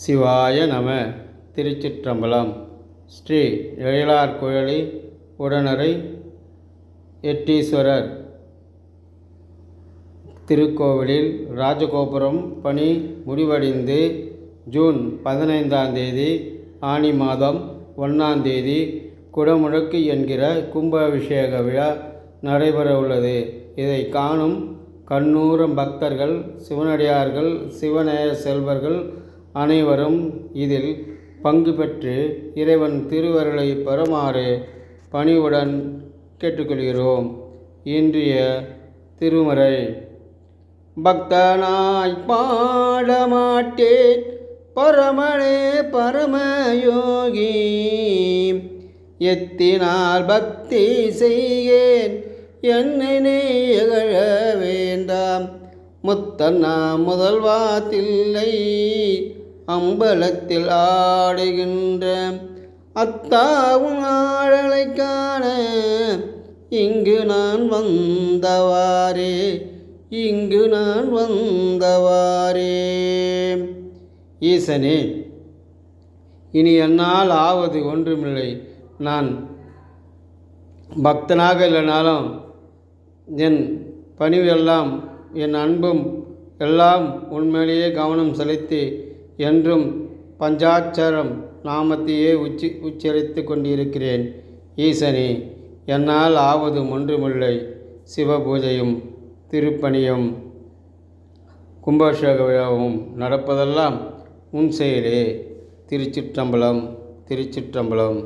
சிவாய நம. திருச்சிற்றம்பலம். ஸ்ரீ எழிலார் குழலி உடனரை எட்டீஸ்வரர் திருக்கோவிலில் ராஜகோபுரம் பணி முடிவடைந்து ஜூன் 15 ஆனி மாதம் 1 குடமுழக்கு என்கிற கும்பாபிஷேக விழா நடைபெற உள்ளது. இதை காணும் கண்ணூரம் பக்தர்கள், சிவனடியார்கள், சிவநேய செல்வர்கள் அனைவரும் இதில் பங்கு பெற்று இறைவன் திருவருளை பெறுமாறு பணிவுடன் கேட்டுக்கொள்கிறோம். இன்றைய திருமறை. பக்தனாய் பாடமாட்டேன் பரமனே பரமயோகி, எத்தினால் பக்தி செய்கேன் என்னை இகழ வேண்டாம். முத்தன்னா முதல்வா தில்லை அம்பலத்தில் ஆடுகின்ற அத்தாவும் ஆழலை காண இங்கு நான் வந்தவாறே ஈசனே, இனி என்னால் ஆவது ஒன்றுமில்லை. நான் பக்தனாக இல்லைனாலும் என் பணிவெல்லாம், என் அன்பும் எல்லாம் உண்மையிலேயே கவனம் செலுத்தி என்றும் பஞ்சாட்சரம் நாமத்தையே உச்சரித்து கொண்டிருக்கிறேன். ஈசனே, என்னால் ஆவதும் ஒன்றுமில்லை. சிவபூஜையும் திருப்பணியும் கும்பாபிஷேக விழாவும் நடப்பதெல்லாம் உன் செயலே. திருச்சிற்றம்பலம், திருச்சிற்றம்பலம்.